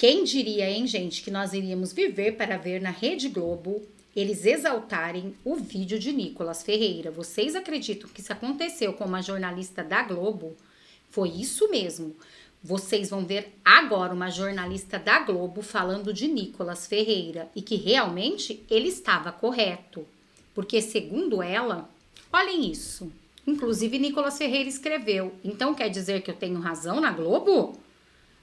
Quem diria, hein, gente, que nós iríamos viver para ver na Rede Globo eles exaltarem o vídeo de Nicolas Ferreira? Vocês acreditam que isso aconteceu com uma jornalista da Globo? Foi isso mesmo. Vocês vão ver agora uma jornalista da Globo falando de Nicolas Ferreira e que realmente ele estava correto. Porque, segundo ela, olhem isso. Inclusive, Nicolas Ferreira escreveu. Então quer dizer que eu tenho razão na Globo?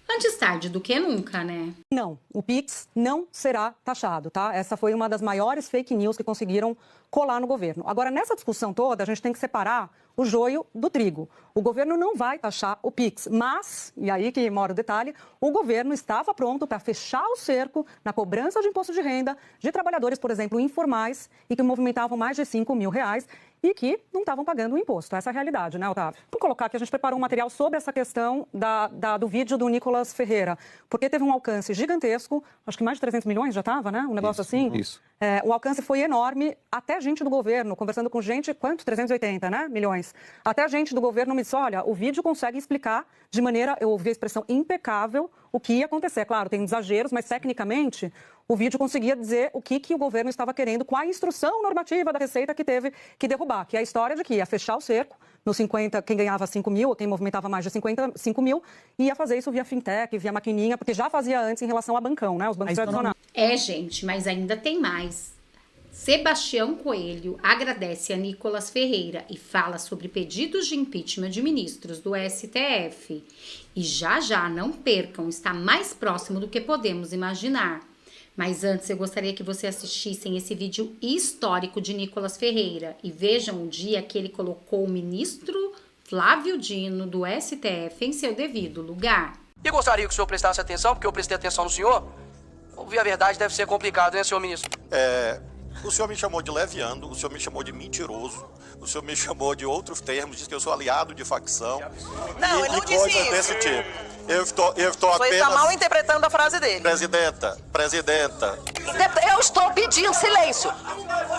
Antes tarde do que nunca, né? Não, o Pix não será taxado, tá? Essa foi uma das maiores fake news que conseguiram colar no governo. Agora, nessa discussão toda, a gente tem que separar o joio do trigo. O governo não vai taxar o Pix, mas, e aí que mora o detalhe, o governo estava pronto para fechar o cerco na cobrança de imposto de renda de trabalhadores, por exemplo, informais e que movimentavam mais de R$5 mil e que não estavam pagando o imposto. Essa é a realidade, né, Otávio? Vamos colocar que a gente preparou um material sobre essa questão do vídeo do Nicolas Ferreira, porque teve um alcance gigantesco, acho que mais de 300 milhões já estava, né? Um negócio assim. Isso. O alcance foi enorme, até gente do governo, conversando com gente, quanto? 380, né? Milhões. Até a gente do governo me disse, olha, o vídeo consegue explicar de maneira, eu ouvi a expressão impecável, o que ia acontecer. Claro, tem exageros, mas tecnicamente o vídeo conseguia dizer o que o governo estava querendo com a instrução normativa da Receita que teve que derrubar, que é a história de que ia fechar o cerco, nos 50, quem ganhava 5 mil, ou quem movimentava mais de 55 mil, ia fazer isso via fintech, via maquininha, porque já fazia antes em relação a bancão, né? Os bancos tradicionais. Gente, mas ainda tem mais. Sebastião Coelho agradece a Nicolas Ferreira e fala sobre pedidos de impeachment de ministros do STF. E já, não percam, está mais próximo do que podemos imaginar. Mas antes eu gostaria que vocês assistissem esse vídeo histórico de Nicolas Ferreira e vejam o dia que ele colocou o ministro Flávio Dino do STF em seu devido lugar. E gostaria que o senhor prestasse atenção, porque eu prestei atenção no senhor. Ouvir a verdade deve ser complicado, né, senhor ministro? O senhor me chamou de leviano, o senhor me chamou de mentiroso, o senhor me chamou de outros termos, disse que eu sou aliado de facção. Não, ele não disse coisas isso. desse tipo. Eu estou Você está mal interpretando a frase dele. Presidenta. Eu estou pedindo silêncio.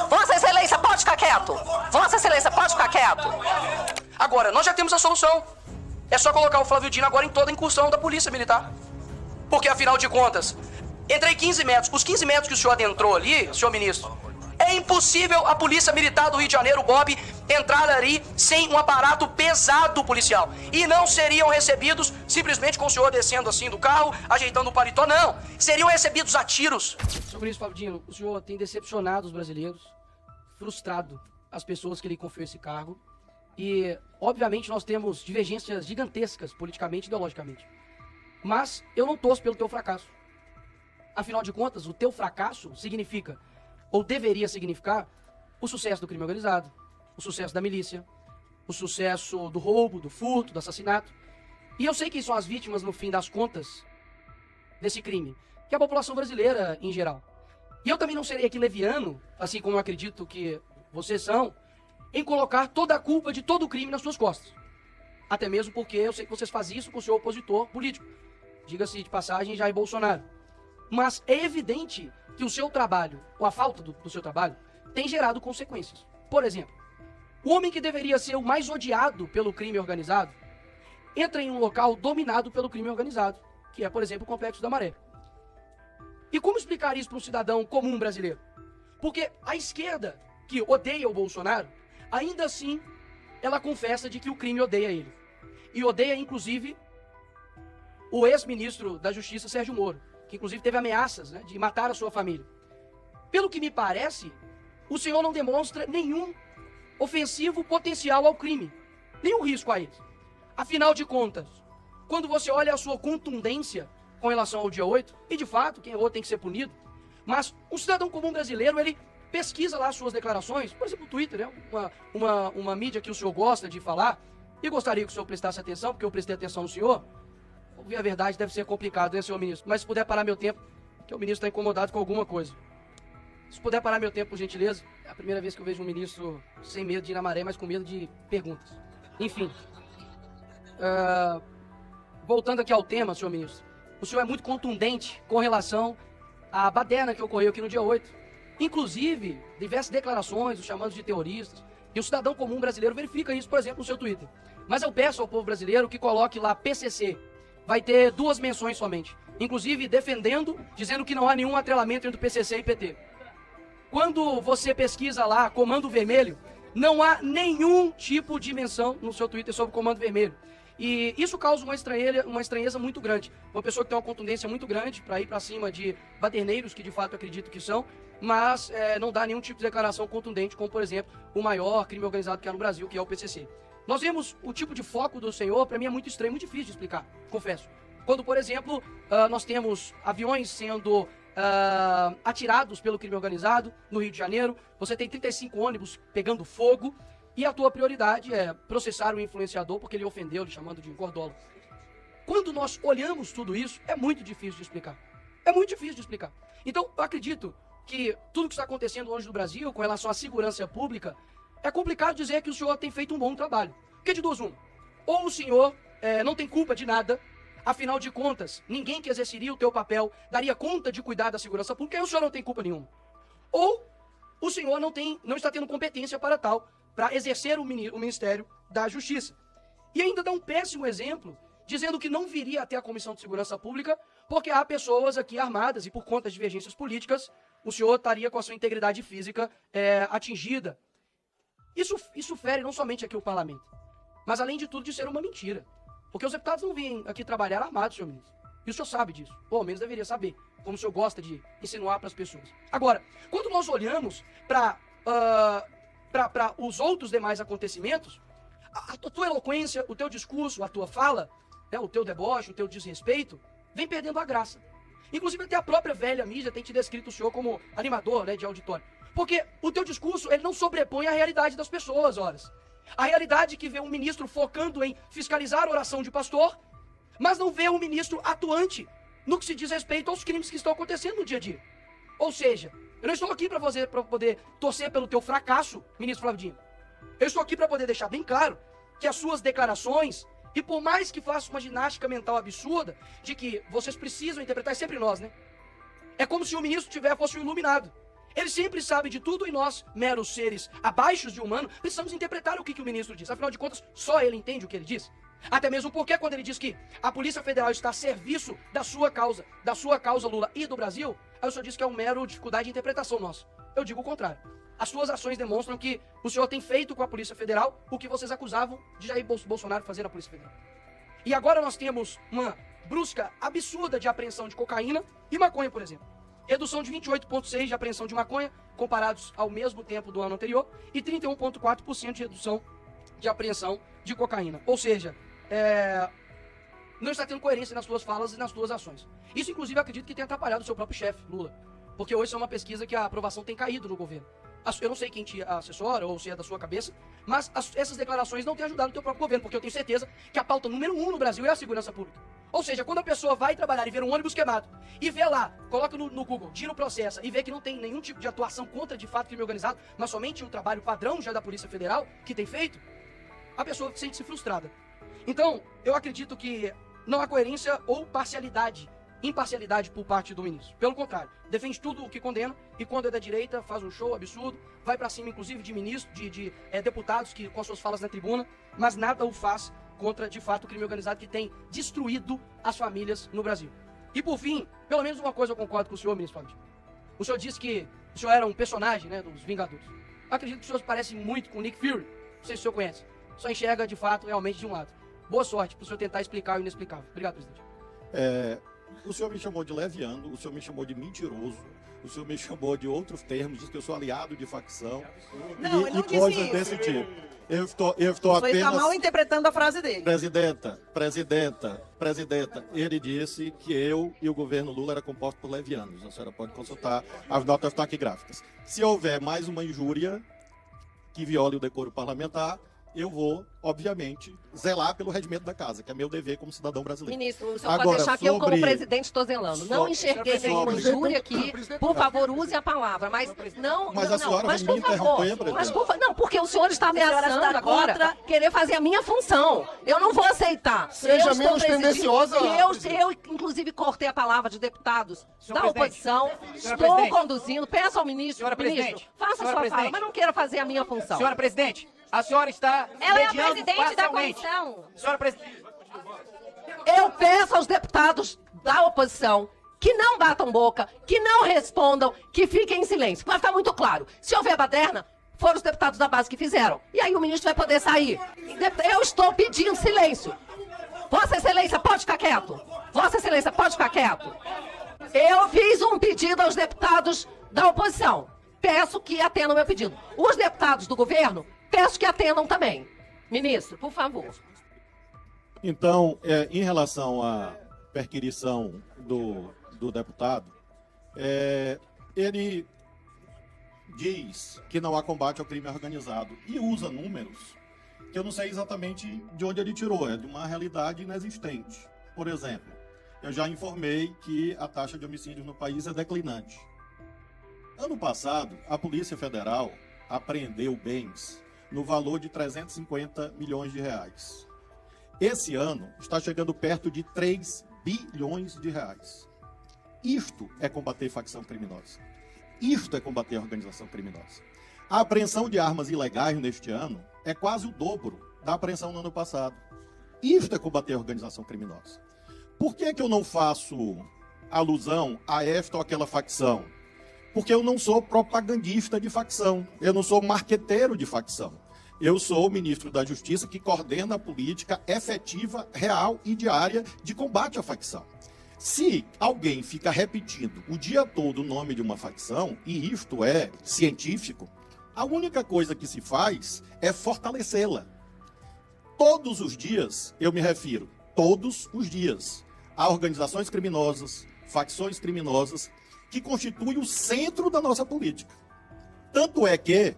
Vossa Excelência, pode ficar quieto. Vossa Excelência, pode ficar quieto. Agora, nós já temos a solução. É só colocar o Flávio Dino agora em toda a incursão da Polícia Militar. Porque, afinal de contas, entrei 15 metros. Os 15 metros que o senhor adentrou ali, senhor ministro, é impossível a Polícia Militar do Rio de Janeiro, Bob, entrar ali sem um aparato pesado policial. E não seriam recebidos simplesmente com o senhor descendo assim do carro, ajeitando o paletó, não. Seriam recebidos a tiros. Senhor ministro Flávio Dino, o senhor tem decepcionado os brasileiros, frustrado as pessoas que lhe confiou esse cargo. E, obviamente, nós temos divergências gigantescas politicamente e ideologicamente. Mas eu não torço pelo teu fracasso. Afinal de contas, o teu fracasso significa, ou deveria significar, o sucesso do crime organizado, o sucesso da milícia, o sucesso do roubo, do furto, do assassinato. E eu sei quem são as vítimas, no fim das contas, desse crime, que é a população brasileira em geral. E eu também não serei aqui leviano, assim como eu acredito que vocês são, em colocar toda a culpa de todo o crime nas suas costas. Até mesmo porque eu sei que vocês fazem isso com o seu opositor político. Diga-se de passagem, Jair Bolsonaro. Mas é evidente que o seu trabalho, ou a falta do seu trabalho, tem gerado consequências. Por exemplo, o homem que deveria ser o mais odiado pelo crime organizado, entra em um local dominado pelo crime organizado, que é, por exemplo, o Complexo da Maré. E como explicar isso para um cidadão comum brasileiro? Porque a esquerda, que odeia o Bolsonaro, ainda assim, ela confessa de que o crime odeia ele. E odeia, inclusive, o ex-ministro da Justiça, Sérgio Moro, que inclusive teve ameaças, né, de matar a sua família. Pelo que me parece, o senhor não demonstra nenhum ofensivo potencial ao crime, nenhum risco a ele. Afinal de contas, quando você olha a sua contundência com relação ao dia 8, e de fato, quem errou tem que ser punido, mas um cidadão comum brasileiro, ele pesquisa lá suas declarações, por exemplo, o Twitter, né, uma mídia que o senhor gosta de falar, e gostaria que o senhor prestasse atenção, porque eu prestei atenção no senhor. Ouvir a verdade deve ser complicado, né, senhor ministro? Mas se puder parar meu tempo, que o ministro está incomodado com alguma coisa. Se puder parar meu tempo, por gentileza. É a primeira vez que eu vejo um ministro sem medo de ir na maré, mas com medo de perguntas. Enfim. Voltando aqui ao tema, senhor ministro. O senhor é muito contundente com relação à baderna que ocorreu aqui no dia 8. Inclusive, diversas declarações, os chamados de terroristas. E o cidadão comum brasileiro verifica isso, por exemplo, no seu Twitter. Mas eu peço ao povo brasileiro que coloque lá PCC, vai ter 2 menções somente. Inclusive defendendo, dizendo que não há nenhum atrelamento entre o PCC e PT. Quando você pesquisa lá Comando Vermelho, não há nenhum tipo de menção no seu Twitter sobre o Comando Vermelho. E isso causa uma estranheza muito grande. Uma pessoa que tem uma contundência muito grande para ir para cima de baderneiros, que de fato acredito que são, mas não dá nenhum tipo de declaração contundente, como por exemplo o maior crime organizado que há no Brasil, que é o PCC. Nós vemos o tipo de foco do senhor, para mim é muito estranho, muito difícil de explicar, confesso. Quando, por exemplo, nós temos aviões sendo atirados pelo crime organizado no Rio de Janeiro, você tem 35 ônibus pegando fogo, e a tua prioridade é processar o influenciador porque ele ofendeu, lhe chamando de engordolo. Quando nós olhamos tudo isso, é muito difícil de explicar. É muito difícil de explicar. Então, eu acredito que tudo que está acontecendo hoje no Brasil com relação à segurança pública, é complicado dizer que o senhor tem feito um bom trabalho. Porque de duas uma, ou o senhor não tem culpa de nada, afinal de contas, ninguém que exerceria o teu papel daria conta de cuidar da segurança pública, e o senhor não tem culpa nenhuma. Ou o senhor não está tendo competência para tal, para exercer o Ministério da Justiça. E ainda dá um péssimo exemplo, dizendo que não viria até a Comissão de Segurança Pública, porque há pessoas aqui armadas e por conta de divergências políticas, o senhor estaria com a sua integridade física atingida. Isso fere não somente aqui o parlamento, mas além de tudo de ser uma mentira. Porque os deputados não vêm aqui trabalhar armados, senhor ministro. E o senhor sabe disso. Ou ao menos deveria saber, como o senhor gosta de insinuar para as pessoas. Agora, quando nós olhamos para os outros demais acontecimentos, a tua eloquência, o teu discurso, a tua fala, o teu deboche, o teu desrespeito, vem perdendo a graça. Inclusive até a própria velha mídia tem te descrito o senhor como animador de auditório. Porque o teu discurso, ele não sobrepõe a realidade das pessoas, horas. A realidade que vê um ministro focando em fiscalizar a oração de pastor, mas não vê um ministro atuante no que se diz respeito aos crimes que estão acontecendo no dia a dia. Ou seja, eu não estou aqui para poder torcer pelo teu fracasso, ministro Flávio Dino. Eu estou aqui para poder deixar bem claro que as suas declarações, e por mais que faça uma ginástica mental absurda, de que vocês precisam interpretar, é sempre nós, né? É como se o ministro fosse um iluminado. Ele sempre sabe de tudo e nós, meros seres abaixo de humano, precisamos interpretar o que o ministro diz. Afinal de contas, só ele entende o que ele diz. Até mesmo porque quando ele diz que a Polícia Federal está a serviço da sua causa, Lula, e do Brasil, aí o senhor diz que é uma mera dificuldade de interpretação nossa. Eu digo o contrário. As suas ações demonstram que o senhor tem feito com a Polícia Federal o que vocês acusavam de Jair Bolsonaro fazer na Polícia Federal. E agora nós temos uma brusca absurda de apreensão de cocaína e maconha, por exemplo. Redução de 28,6% de apreensão de maconha, comparados ao mesmo tempo do ano anterior, e 31,4% de redução de apreensão de cocaína. Ou seja, não está tendo coerência nas suas falas e nas suas ações. Isso, inclusive, acredito que tem atrapalhado o seu próprio chefe, Lula. Porque hoje é uma pesquisa que a aprovação tem caído no governo. Eu não sei quem te assessora ou se é da sua cabeça, mas essas declarações não têm ajudado o teu próprio governo, porque eu tenho certeza que a pauta número 1 no Brasil é a segurança pública. Ou seja, quando a pessoa vai trabalhar e ver um ônibus queimado, e vê lá, coloca no Google, Dino processa, e vê que não tem nenhum tipo de atuação contra, de fato, crime organizado, mas somente o trabalho padrão já da Polícia Federal, que tem feito, a pessoa sente-se frustrada. Então, eu acredito que não há coerência ou imparcialidade por parte do ministro. Pelo contrário, defende tudo o que condena, e quando é da direita, faz um show absurdo, vai pra cima, inclusive, de ministros, de deputados que com suas falas na tribuna, mas nada o faz contra, de fato, o crime organizado que tem destruído as famílias no Brasil. E, por fim, pelo menos uma coisa eu concordo com o senhor, ministro Flávio. O senhor disse que o senhor era um personagem, dos Vingadores. Eu acredito que o senhor parece muito com o Nick Fury, não sei se o senhor conhece. Só enxerga, de fato, realmente de um lado. Boa sorte para o senhor tentar explicar o inexplicável. Obrigado, presidente. O senhor me chamou de leviano, o senhor me chamou de mentiroso, o senhor me chamou de outros termos, diz que eu sou aliado de facção e coisas desse tipo. Eu estou Você apenas... está mal interpretando a frase dele. Presidenta, ele disse que eu e o governo Lula era composto por levianos. A senhora pode consultar as notas taquigráficas. Se houver mais uma injúria que viole o decoro parlamentar, eu vou, obviamente, zelar pelo regimento da casa, que é meu dever como cidadão brasileiro. Ministro, o senhor pode deixar que eu, como presidente, estou zelando. Não enxerguei nenhuma injúria aqui. Por favor, use a palavra. Mas não. Mas a senhora mas vai me interromper, mas presidente? não, porque o senhor está ameaçando agora querer fazer a minha função. Eu não vou aceitar. Seja menos tendenciosa. Eu, inclusive, cortei a palavra de deputados da oposição. Estou conduzindo. Peço ao ministro, faça a sua fala, mas não queira fazer a minha função. Senhora presidente, a senhora está Ela é a mediando presidente da parcialmente. comissão. Senhora presidente. Eu peço aos deputados da oposição que não batam boca, que não respondam, que fiquem em silêncio. Para ficar muito claro, se houver baderna, foram os deputados da base que fizeram. E aí o ministro vai poder sair. Eu estou pedindo silêncio. Vossa Excelência, pode ficar quieto. Vossa Excelência, pode ficar quieto. Eu fiz um pedido aos deputados da oposição. Peço que atendam meu pedido. Os deputados do governo, peço que atendam também. Ministro, por favor. Então, em relação à perquisição do deputado, ele diz que não há combate ao crime organizado e usa números que eu não sei exatamente de onde ele tirou, é de uma realidade inexistente. Por exemplo, eu já informei que a taxa de homicídios no país é declinante. Ano passado, a Polícia Federal apreendeu bens no valor de 350 milhões de reais. Esse ano está chegando perto de 3 bilhões de reais. Isto é combater facção criminosa. Isto é combater a organização criminosa. A apreensão de armas ilegais neste ano é quase o dobro da apreensão no ano passado. Isto é combater a organização criminosa. Por que eu não faço alusão a esta ou aquela facção? Porque eu não sou propagandista de facção. Eu não sou marqueteiro de facção. Eu sou o ministro da Justiça que coordena a política efetiva, real e diária de combate à facção. Se alguém fica repetindo o dia todo o nome de uma facção, e isto é científico, a única coisa que se faz é fortalecê-la. Todos os dias, eu me refiro, todos os dias, a organizações criminosas, facções criminosas, que constituem o centro da nossa política. Tanto é que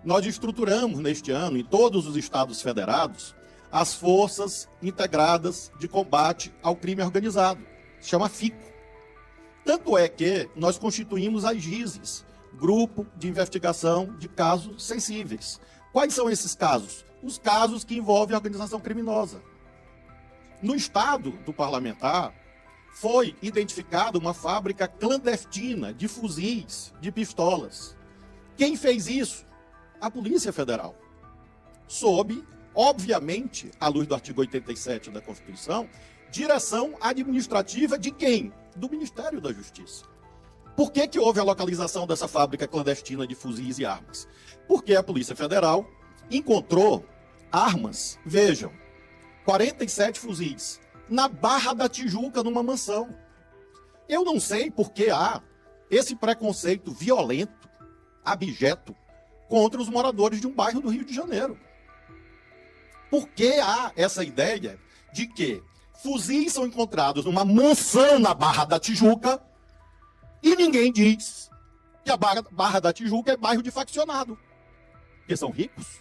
nós estruturamos neste ano, em todos os estados federados, as Forças Integradas de Combate ao Crime Organizado. Se chama FICO. Tanto é que nós constituímos as GISES, Grupo de Investigação de Casos Sensíveis. Quais são esses casos? Os casos que envolvem a organização criminosa. No estado do parlamentar, foi identificada uma fábrica clandestina de fuzis, de pistolas. Quem fez isso? A Polícia Federal. Sob, obviamente, à luz do artigo 87 da Constituição, direção administrativa de quem? Do Ministério da Justiça. Por que houve a localização dessa fábrica clandestina de fuzis e armas? Porque a Polícia Federal encontrou armas, vejam, 47 fuzis, na Barra da Tijuca, numa mansão. Eu não sei por que há esse preconceito violento, abjeto, contra os moradores de um bairro do Rio de Janeiro. Por que há essa ideia de que fuzis são encontrados numa mansão na Barra da Tijuca e ninguém diz que a Barra da Tijuca é bairro de faccionado? Porque são ricos?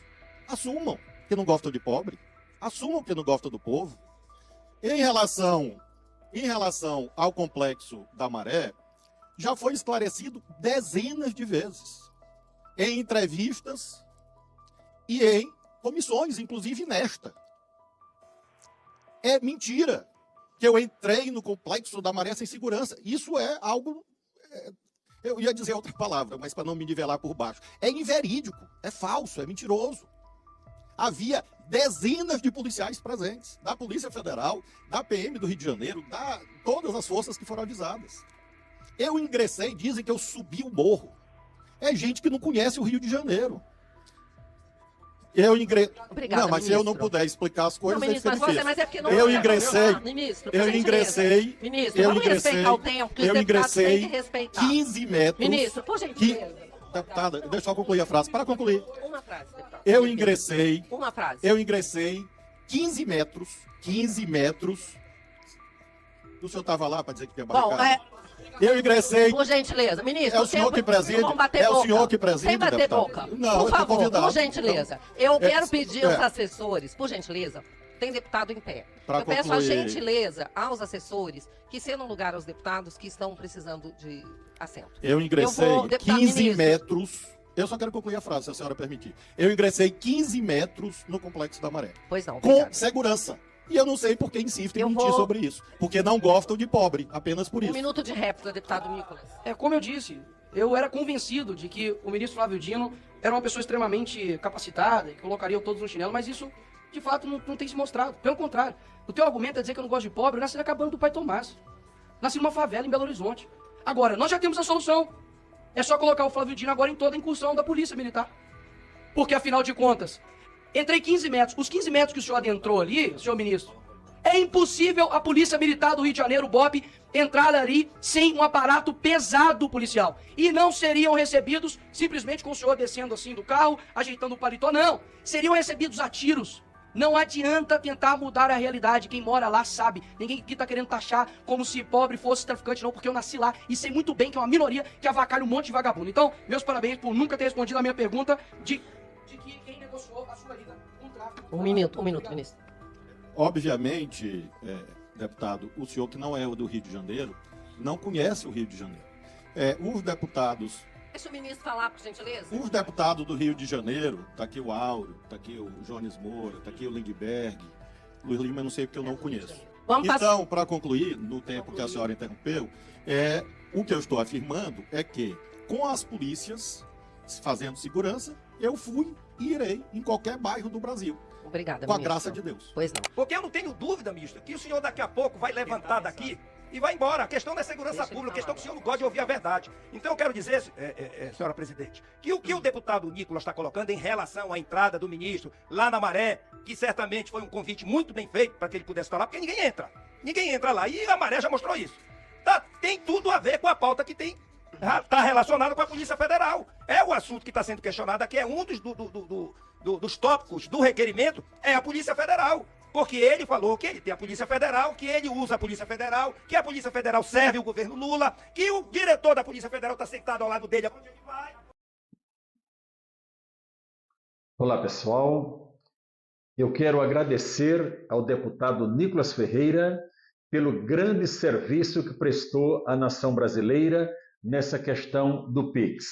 Assumam que não gostam de pobre. Assumam que não gostam do povo. Em relação ao complexo da Maré, já foi esclarecido dezenas de vezes, em entrevistas e em comissões, inclusive nesta. É mentira que eu entrei no complexo da Maré sem segurança. Isso é algo... eu ia dizer outra palavra, mas para não me nivelar por baixo. É inverídico, é falso, é mentiroso. Havia dezenas de policiais presentes, da Polícia Federal, da PM do Rio de Janeiro, todas as forças que foram avisadas. Eu ingressei, dizem que eu subi o morro. É gente que não conhece o Rio de Janeiro. Eu ingressei. Obrigada, não, mas ministro. se eu não puder explicar as coisas, não, ministro, mas você, mas é porque não eu ingressei. Ministro, eu ingressei. Ministro, vamos respeitar o tempo que os deputados têm que respeitar. 15 metros. Ministro, por gentileza. Deputada, deixa eu concluir a frase. Para concluir. Uma frase, deputado. Eu ingressei. Uma frase. Eu ingressei 15 metros. 15 metros. O senhor estava lá para dizer que tinha barricada? Bom, eu ingressei. Por gentileza, ministro. É o senhor que preside. É o senhor que preside. Sem bater deputado. boca. Não, por favor, convidado. por gentileza. Eu quero pedir aos assessores, por gentileza. Tem deputado em pé. Pra eu peço a concluir. gentileza aos assessores que cedam lugar aos deputados que estão precisando de assento. Eu ingressei deputado 15 ministro. metros. Eu só quero concluir a frase, se a senhora permitir. Eu ingressei 15 metros no Complexo da Maré. Pois não, Com obrigada. segurança. E eu não sei por que insistem em Eu mentir vou- sobre isso. Porque não gostam de pobre, apenas por Um isso. minuto de réplica, deputado Nicolas. Como eu disse, eu era convencido de que o ministro Flávio Dino era uma pessoa extremamente capacitada e colocaria todos no chinelo, mas isso de fato não tem se mostrado. Pelo contrário, o teu argumento é dizer que eu não gosto de pobre. Eu nasci na cabana do pai Tomás. Nasci numa favela em Belo Horizonte. Agora, nós já temos a solução. É só colocar o Flávio Dino agora em toda a incursão da polícia militar. Porque, afinal de contas, entrei 15 metros. Os 15 metros que o senhor adentrou ali, senhor ministro, é impossível a Polícia Militar do Rio de Janeiro, o BOP, entrar ali sem um aparato pesado policial. E não seriam recebidos simplesmente com o senhor descendo assim do carro, ajeitando o paletó. Não, seriam recebidos a tiros. Não adianta tentar mudar a realidade. Quem mora lá sabe. Ninguém aqui tá querendo taxar como se pobre fosse traficante, não, porque eu nasci lá e sei muito bem que é uma minoria que avacalha um monte de vagabundo. Então, meus parabéns por nunca ter respondido a minha pergunta de que quem negociou a sua vida com tráfico. Um minuto, ministro. Obviamente, deputado, o senhor que não é o do Rio de Janeiro, não conhece o Rio de Janeiro. Os deputados... Deixa o ministro falar, por gentileza. Os deputados do Rio de Janeiro, tá aqui o Áureo, tá aqui o Jones Moura, tá aqui o Lindbergh, Luiz Lima, eu não sei porque eu não conheço. Então, para concluir, no tempo que a senhora interrompeu, o que eu estou afirmando é que, com as polícias fazendo segurança, eu fui e irei em qualquer bairro do Brasil. Obrigada, com a ministro. graça de Deus. Pois não. Porque eu não tenho dúvida, ministro, que o senhor daqui a pouco vai levantar daqui e vai embora. A questão não é segurança pública, a questão é que o senhor não gosta de ouvir a verdade. Então eu quero dizer, senhora presidente, que o que o deputado Nicolas está colocando em relação à entrada do ministro lá na Maré, que certamente foi um convite muito bem feito para que ele pudesse falar, porque ninguém entra. Ninguém entra lá. E a Maré já mostrou isso. Tem tudo a ver com a pauta que está relacionada com a Polícia Federal. É o assunto que está sendo questionado aqui, é um dos tópicos do requerimento, é a Polícia Federal. Porque ele falou que ele tem a Polícia Federal, que ele usa a Polícia Federal, que a Polícia Federal serve o governo Lula, que o diretor da Polícia Federal está sentado ao lado dele. Onde ele vai? Olá, pessoal. Eu quero agradecer ao deputado Nicolas Ferreira pelo grande serviço que prestou à nação brasileira nessa questão do PIX.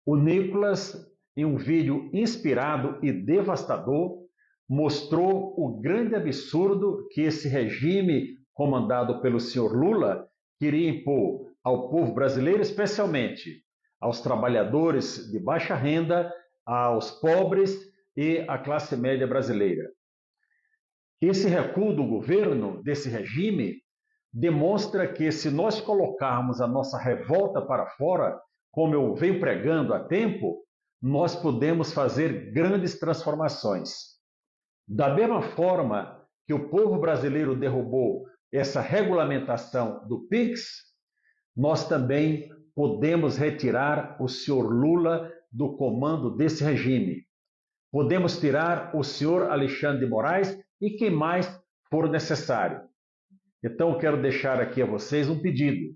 O Nicolas, em um vídeo inspirado e devastador, mostrou o grande absurdo que esse regime comandado pelo senhor Lula queria impor ao povo brasileiro, especialmente aos trabalhadores de baixa renda, aos pobres e à classe média brasileira. Esse recuo do governo, desse regime, demonstra que se nós colocarmos a nossa revolta para fora, como eu venho pregando há tempo, nós podemos fazer grandes transformações. Da mesma forma que o povo brasileiro derrubou essa regulamentação do PIX, nós também podemos retirar o senhor Lula do comando desse regime. Podemos tirar o senhor Alexandre de Moraes e quem mais for necessário. Então, eu quero deixar aqui a vocês um pedido.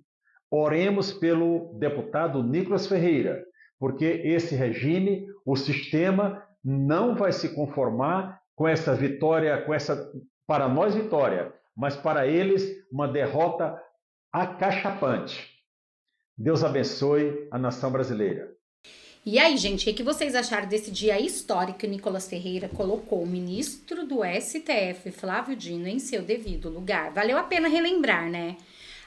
Oremos pelo deputado Nicolas Ferreira, porque esse regime, o sistema, não vai se conformar com essa vitória, para nós vitória, mas para eles uma derrota acachapante. Deus abençoe a nação brasileira. E aí, gente, o que vocês acharam desse dia histórico que o Nicolas Ferreira colocou o ministro do STF, Flávio Dino, em seu devido lugar? Valeu a pena relembrar, né?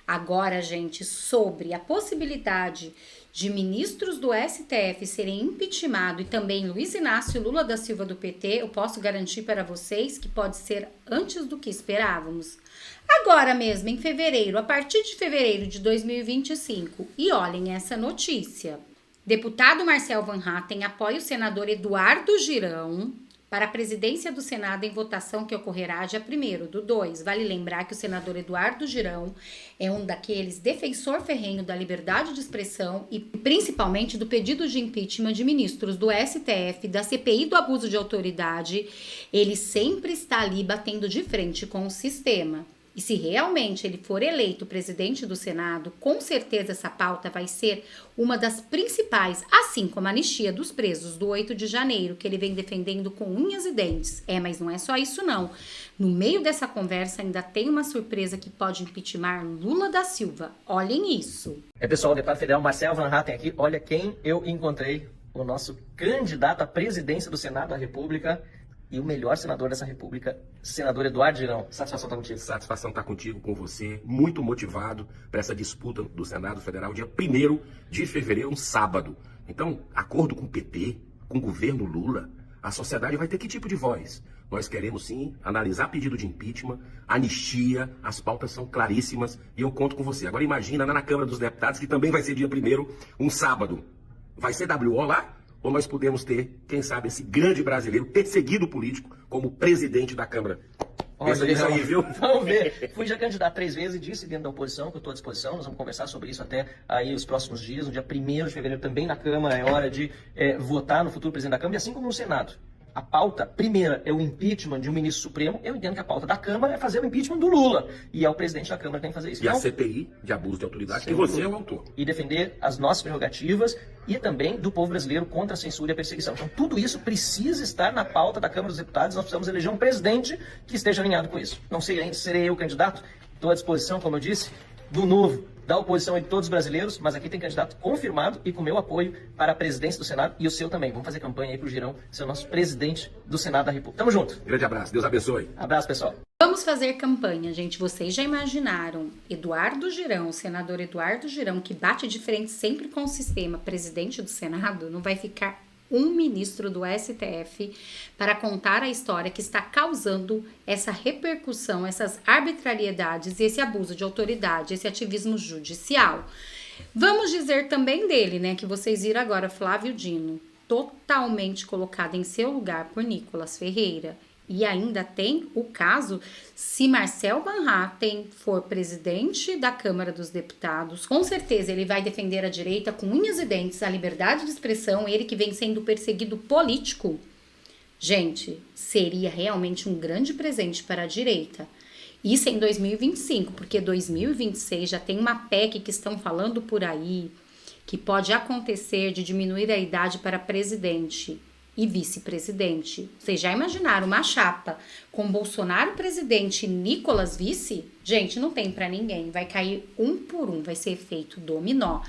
Agora, gente, sobre a possibilidade de ministros do STF serem impeachmentados e também Luiz Inácio Lula da Silva do PT, eu posso garantir para vocês que pode ser antes do que esperávamos. Agora mesmo, em fevereiro, a partir de fevereiro de 2025. E olhem essa notícia. Deputado Marcel Van Hatten apoia o senador Eduardo Girão para a presidência do Senado em votação que ocorrerá dia 1º/2. Vale lembrar que o senador Eduardo Girão é um daqueles defensor ferrenho da liberdade de expressão e principalmente do pedido de impeachment de ministros do STF, da CPI do abuso de autoridade. Ele sempre está ali batendo de frente com o sistema. E se realmente ele for eleito presidente do Senado, com certeza essa pauta vai ser uma das principais, assim como a anistia dos presos do 8 de janeiro, que ele vem defendendo com unhas e dentes. Mas não é só isso não. No meio dessa conversa ainda tem uma surpresa que pode impeachmentar Lula da Silva. Olhem isso. Pessoal, o deputado federal Marcel Van Hatten aqui. Olha quem eu encontrei, o nosso candidato à presidência do Senado da República, e o melhor senador dessa república, senador Eduardo Girão. Satisfação estar contigo. Satisfação estar contigo, com você, muito motivado para essa disputa do Senado Federal, dia 1º de fevereiro, um sábado. Então, acordo com o PT, com o governo Lula, a sociedade vai ter que tipo de voz? Nós queremos sim analisar pedido de impeachment, anistia, as pautas são claríssimas e eu conto com você. Agora imagina na Câmara dos Deputados, que também vai ser dia 1º, um sábado. Vai ser WO lá? Ou nós podemos ter, quem sabe, esse grande brasileiro perseguido político como presidente da Câmara? Pensa nisso aí, viu? Vamos ver. Fui já candidato 3 vezes e disse dentro da oposição que eu estou à disposição. Nós vamos conversar sobre isso até aí os próximos dias. No dia 1º de fevereiro também na Câmara é hora de votar no futuro presidente da Câmara, e assim como no Senado. A pauta primeira é o impeachment de um ministro supremo. Eu entendo que a pauta da Câmara é fazer o impeachment do Lula. E é o presidente da Câmara que tem que fazer isso. E a CPI de abuso de autoridade, que você é o autor. E defender as nossas prerrogativas e também do povo brasileiro contra a censura e a perseguição. Então tudo isso precisa estar na pauta da Câmara dos Deputados. Nós precisamos eleger um presidente que esteja alinhado com isso. Não sei ainda se serei eu candidato. Estou à disposição, como eu disse, do novo, da oposição e de todos os brasileiros, mas aqui tem candidato confirmado e com meu apoio para a presidência do Senado e o seu também. Vamos fazer campanha aí pro Girão ser o nosso presidente do Senado da República. Tamo junto. Grande abraço, Deus abençoe. Abraço, pessoal. Vamos fazer campanha, gente. Vocês já imaginaram Eduardo Girão, o senador Eduardo Girão, que bate de frente sempre com o sistema, presidente do Senado, não vai ficar um ministro do STF para contar a história que está causando essa repercussão, essas arbitrariedades e esse abuso de autoridade, esse ativismo judicial. Vamos dizer também dele, né, que vocês viram agora, Flávio Dino, totalmente colocado em seu lugar por Nicolas Ferreira. E ainda tem o caso, se Marcel Van Hatten for presidente da Câmara dos Deputados, com certeza ele vai defender a direita com unhas e dentes, a liberdade de expressão, ele que vem sendo perseguido político. Gente, seria realmente um grande presente para a direita. Isso em 2025, porque 2026 já tem uma PEC que estão falando por aí, que pode acontecer de diminuir a idade para presidente e vice-presidente. Vocês já imaginaram uma chapa com Bolsonaro presidente e Nicolas vice? Gente, não tem pra ninguém. Vai cair um por um, vai ser efeito dominó.